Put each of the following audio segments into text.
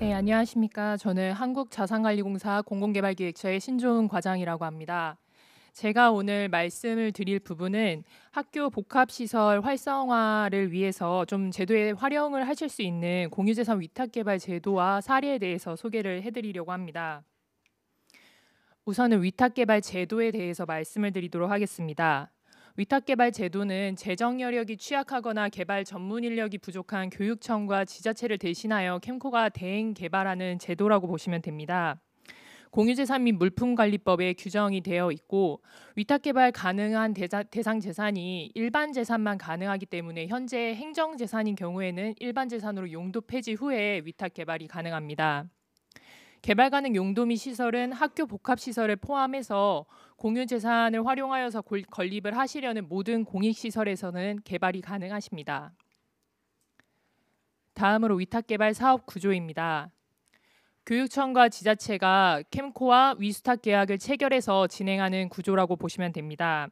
네, 안녕하십니까. 저는 한국자산관리공사 공공개발기획처의 신조은 과장이라고 합니다. 제가 오늘 말씀을 드릴 부분은 학교 복합시설 활성화를 위해서 좀 제도에 활용을 하실 수 있는 공유재산 위탁개발 제도와 사례에 대해서 소개를 해드리려고 합니다. 우선은 위탁개발 제도에 대해서 말씀을 드리도록 하겠습니다. 위탁개발 제도는 재정 여력이 취약하거나 개발 전문 인력이 부족한 교육청과 지자체를 대신하여 캠코가 대행 개발하는 제도라고 보시면 됩니다. 공유재산 및 물품관리법에 규정이 되어 있고 위탁개발 가능한 대상 재산이 일반 재산만 가능하기 때문에 현재 행정재산인 경우에는 일반 재산으로 용도 폐지 후에 위탁개발이 가능합니다. 개발 가능 용도 및 시설은 학교 복합시설을 포함해서 공유재산을 활용하여서 건립을 하시려는 모든 공익시설에서는 개발이 가능하십니다. 다음으로 위탁개발 사업 구조입니다. 교육청과 지자체가 캠코와 위수탁 계약을 체결해서 진행하는 구조라고 보시면 됩니다.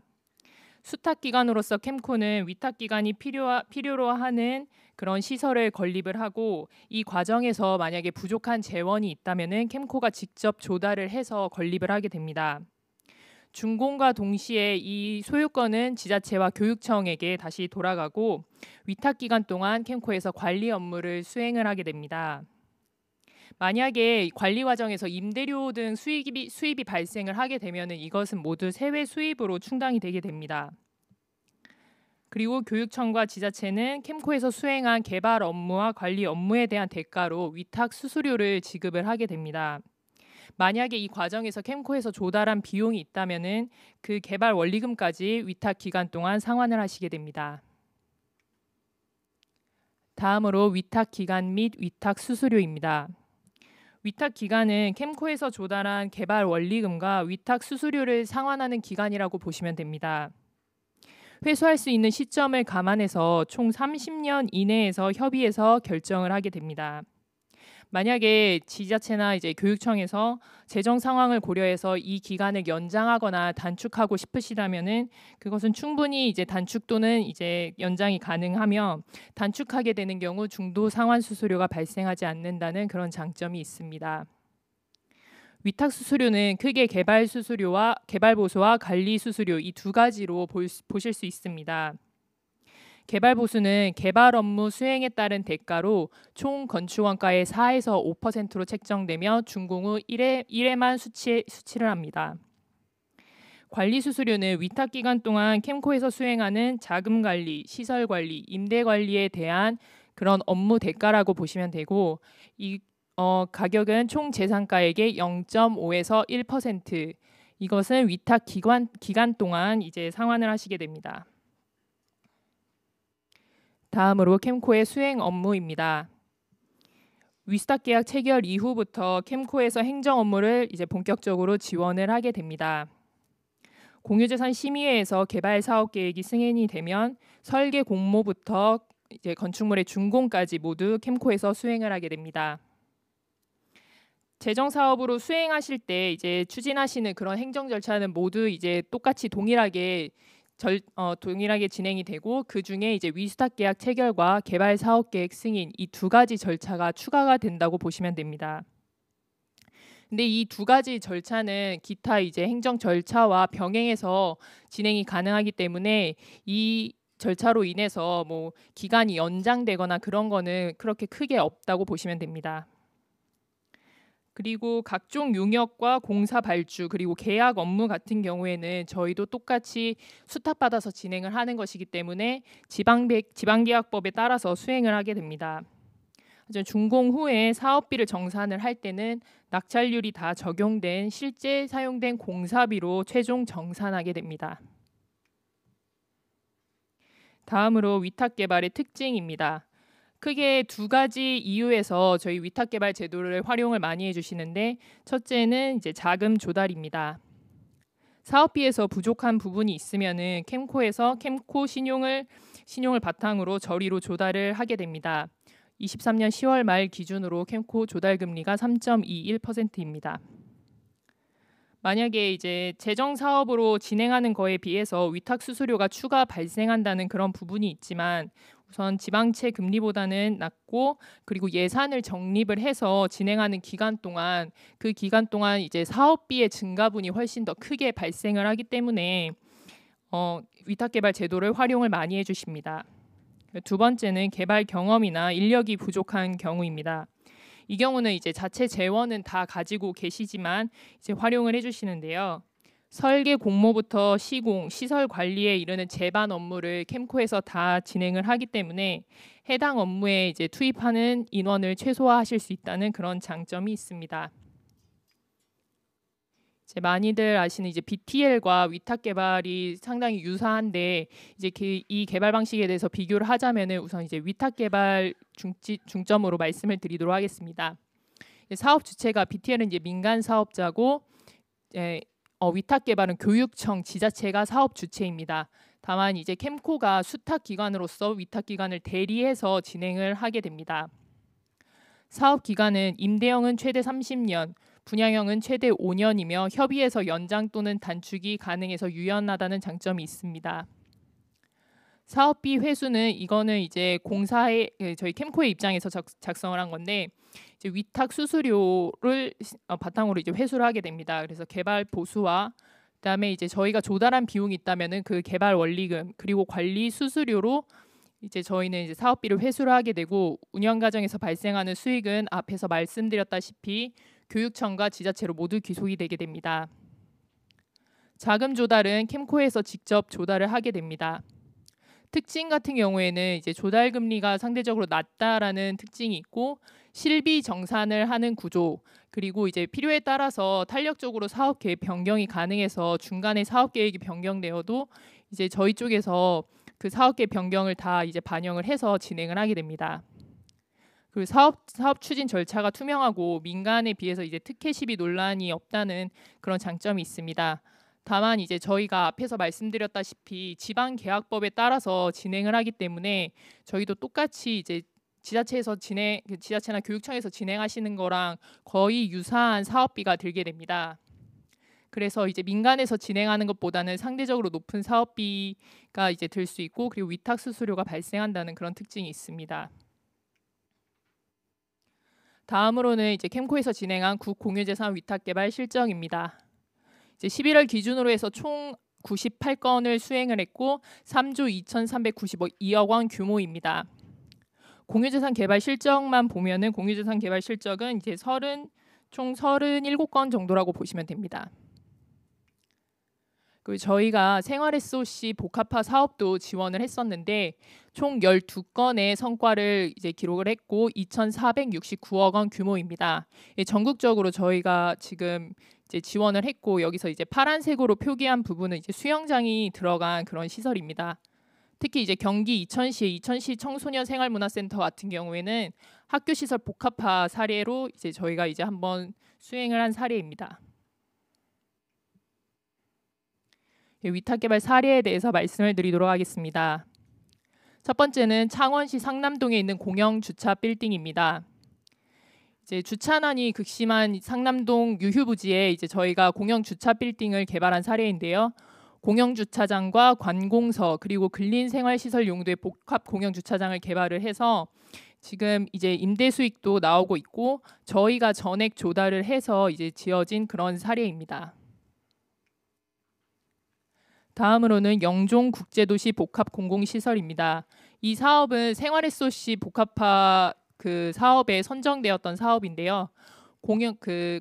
수탁기관으로서 캠코는 위탁기관이 필요로 하는 그런 시설을 건립을 하고 이 과정에서 만약에 부족한 재원이 있다면 캠코가 직접 조달을 해서 건립을 하게 됩니다. 준공과 동시에 이 소유권은 지자체와 교육청에게 다시 돌아가고 위탁기간 동안 캠코에서 관리 업무를 수행을 하게 됩니다. 만약에 관리 과정에서 임대료 등 수입이 발생을 하게 되면 이것은 모두 세외 수입으로 충당이 되게 됩니다. 그리고 교육청과 지자체는 캠코에서 수행한 개발 업무와 관리 업무에 대한 대가로 위탁 수수료를 지급을 하게 됩니다. 만약에 이 과정에서 캠코에서 조달한 비용이 있다면 그 개발 원리금까지 위탁 기간 동안 상환을 하시게 됩니다. 다음으로 위탁 기간 및 위탁 수수료입니다. 위탁 기간은 캠코에서 조달한 개발 원리금과 위탁 수수료를 상환하는 기간이라고 보시면 됩니다. 회수할 수 있는 시점을 감안해서 총 30년 이내에서 협의해서 결정을 하게 됩니다. 만약에 지자체나 이제 교육청에서 재정 상황을 고려해서 이 기간을 연장하거나 단축하고 싶으시다면은 그것은 충분히 이제 단축 또는 이제 연장이 가능하며 단축하게 되는 경우 중도 상환 수수료가 발생하지 않는다는 그런 장점이 있습니다. 위탁 수수료는 크게 개발 수수료와 개발 보수와 관리 수수료 이 두 가지로 보실 수 있습니다. 개발 보수는 개발 업무 수행에 따른 대가로 총 건축 원가의 4에서 5%로 책정되며 준공 후 1회만 수치를 합니다. 관리 수수료는 위탁 기간 동안 캠코에서 수행하는 자금 관리, 시설 관리, 임대 관리에 대한 그런 업무 대가라고 보시면 되고 이 가격은 총 재산가액의 0.5에서 1%. 이것은 위탁 기간 동안 이제 상환을 하시게 됩니다. 다음으로 캠코의 수행 업무입니다. 위수탁 계약 체결 이후부터 캠코에서 행정 업무를 이제 본격적으로 지원을 하게 됩니다. 공유재산 심의회에서 개발 사업 계획이 승인이 되면 설계 공모부터 이제 건축물의 준공까지 모두 캠코에서 수행을 하게 됩니다. 재정 사업으로 수행하실 때 이제 추진하시는 그런 행정 절차는 모두 이제 똑같이 동일하게 진행이 되고 그 중에 이제 위수탁 계약 체결과 개발 사업 계획 승인 이 두 가지 절차가 추가가 된다고 보시면 됩니다. 근데 이 두 가지 절차는 기타 이제 행정 절차와 병행해서 진행이 가능하기 때문에 이 절차로 인해서 뭐 기간이 연장되거나 그런 거는 그렇게 크게 없다고 보시면 됩니다. 그리고 각종 용역과 공사 발주 그리고 계약 업무 같은 경우에는 저희도 똑같이 수탁받아서 진행을 하는 것이기 때문에 지방계약법에 따라서 수행을 하게 됩니다. 준공 후에 사업비를 정산을 할 때는 낙찰률이 다 적용된 실제 사용된 공사비로 최종 정산하게 됩니다. 다음으로 위탁개발의 특징입니다. 크게 두 가지 이유에서 저희 위탁개발 제도를 활용을 많이 해주시는데 첫째는 이제 자금 조달입니다. 사업비에서 부족한 부분이 있으면은 캠코에서 캠코 신용을 바탕으로 저리로 조달을 하게 됩니다. 23년 10월 말 기준으로 캠코 조달 금리가 3.21%입니다. 만약에 이제 재정 사업으로 진행하는 거에 비해서 위탁 수수료가 추가 발생한다는 그런 부분이 있지만 우선 지방채 금리보다는 낮고 그리고 예산을 적립을 해서 진행하는 기간 동안 그 기간 동안 이제 사업비의 증가분이 훨씬 더 크게 발생을 하기 때문에 위탁개발 제도를 활용을 많이 해주십니다. 두 번째는 개발 경험이나 인력이 부족한 경우입니다. 이 경우는 이제 자체 재원은 다 가지고 계시지만 이제 활용을 해주시는데요. 설계 공모부터 시공, 시설 관리에 이르는 제반 업무를 캠코에서 다 진행을 하기 때문에 해당 업무에 이제 투입하는 인원을 최소화하실 수 있다는 그런 장점이 있습니다. 이제 많이들 아시는 이제 BTL과 위탁 개발이 상당히 유사한데 이제 이 개발 방식에 대해서 비교를 하자면은 우선 이제 위탁 개발 중점으로 말씀을 드리도록 하겠습니다. 사업 주체가 BTL은 이제 민간 사업자고 위탁 개발은 교육청, 지자체가 사업 주체입니다. 다만 이제 캠코가 수탁 기관으로서 위탁 기관을 대리해서 진행을 하게 됩니다. 사업 기간은 임대형은 최대 30년, 분양형은 최대 5년이며 협의해서 연장 또는 단축이 가능해서 유연하다는 장점이 있습니다. 사업비 회수는 이거는 이제 공사의 저희 캠코의 입장에서 작성을 한 건데 이제 위탁 수수료를 바탕으로 이제 회수를 하게 됩니다. 그래서 개발 보수와 그다음에 이제 저희가 조달한 비용이 있다면은 그 개발 원리금 그리고 관리 수수료로 이제 저희는 이제 사업비를 회수를 하게 되고 운영 과정에서 발생하는 수익은 앞에서 말씀드렸다시피 교육청과 지자체로 모두 귀속이 되게 됩니다. 자금 조달은 캠코에서 직접 조달을 하게 됩니다. 특징 같은 경우에는 이제 조달 금리가 상대적으로 낮다라는 특징이 있고 실비 정산을 하는 구조 그리고 이제 필요에 따라서 탄력적으로 사업 계획 변경이 가능해서 중간에 사업 계획이 변경되어도 이제 저희 쪽에서 그 사업 계획 변경을 다 이제 반영을 해서 진행을 하게 됩니다. 그리고 사업 추진 절차가 투명하고 민간에 비해서 이제 특혜 시비 논란이 없다는 그런 장점이 있습니다. 다만 이제 저희가 앞에서 말씀드렸다시피 지방계약법에 따라서 진행을 하기 때문에 저희도 똑같이 이제 지자체나 교육청에서 진행하시는 거랑 거의 유사한 사업비가 들게 됩니다. 그래서 이제 민간에서 진행하는 것보다는 상대적으로 높은 사업비가 이제 들 수 있고 그리고 위탁 수수료가 발생한다는 그런 특징이 있습니다. 다음으로는 이제 캠코에서 진행한 국공유재산 위탁개발 실적입니다. 이제 11월 기준으로 해서 총 98건을 수행을 했고 3조 2,392억 원 규모입니다. 공유재산 개발 실적만 보면은 공유재산 개발 실적은 이제 총 37건 정도라고 보시면 됩니다. 그리고 저희가 생활 SOC 복합화 사업도 지원을 했었는데 총 12건의 성과를 이제 기록을 했고 2,469억 원 규모입니다. 전국적으로 저희가 지금 이제 지원을 했고 여기서 이제 파란색으로 표기한 부분은 이제 수영장이 들어간 그런 시설입니다. 특히 이제 경기 이천시 청소년 생활문화센터 같은 경우에는 학교 시설 복합화 사례로 이제 저희가 이제 한번 수행을 한 사례입니다. 위탁개발 사례에 대해서 말씀을 드리도록 하겠습니다. 첫 번째는 창원시 상남동에 있는 공영 주차 빌딩입니다. 이제 주차난이 극심한 상남동 유휴부지에 이제 저희가 공영 주차 빌딩을 개발한 사례인데요. 공영 주차장과 관공서 그리고 근린생활시설 용도의 복합 공영 주차장을 개발을 해서 지금 이제 임대 수익도 나오고 있고 저희가 전액 조달을 해서 이제 지어진 그런 사례입니다. 다음으로는 영종 국제도시 복합 공공시설입니다. 이 사업은 생활 SOC 복합화 그 사업에 선정되었던 사업인데요.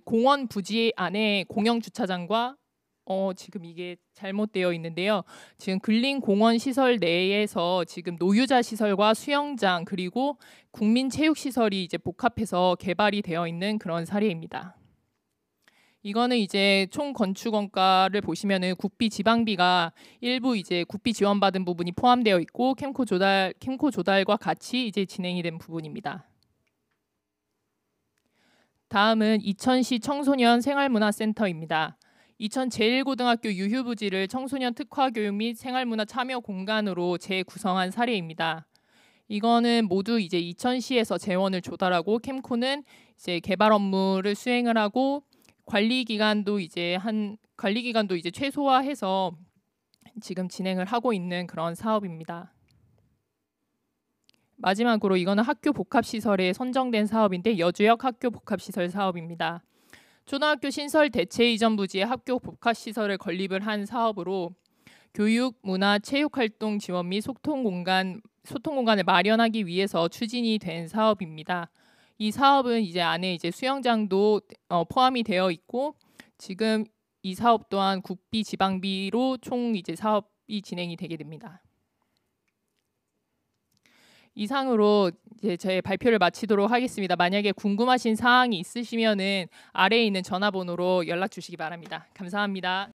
공원 부지 안에 공영 주차장과 지금 이게 잘못되어 있는데요. 지금 근린공원 시설 내에서 지금 노유자 시설과 수영장 그리고 국민체육시설이 이제 복합해서 개발이 되어 있는 그런 사례입니다. 이거는 이제 총 건축 원가를 보시면은 국비 지방비가 일부 이제 국비 지원받은 부분이 포함되어 있고 캠코 조달과 같이 이제 진행이 된 부분입니다. 다음은 이천시 청소년 생활문화센터입니다. 이천 제1고등학교 유휴부지를 청소년 특화교육 및 생활문화 참여 공간으로 재구성한 사례입니다. 이거는 모두 이제 이천시에서 재원을 조달하고 캠코는 이제 개발 업무를 수행을 하고 관리 기간도 이제 최소화해서 지금 진행을 하고 있는 그런 사업입니다. 마지막으로 이거는 학교 복합시설에 선정된 사업인데 여주역 학교 복합시설 사업입니다. 초등학교 신설 대체 이전 부지에 학교 복합시설을 건립을 한 사업으로 교육, 문화, 체육활동 지원 및 소통 공간을 마련하기 위해서 추진이 된 사업입니다. 이 사업은 이제 안에 이제 수영장도 포함이 되어 있고 지금 이 사업 또한 국비 지방비로 총 이제 사업이 진행이 되게 됩니다. 이상으로 이제 제 발표를 마치도록 하겠습니다. 만약에 궁금하신 사항이 있으시면은 아래에 있는 전화번호로 연락 주시기 바랍니다. 감사합니다.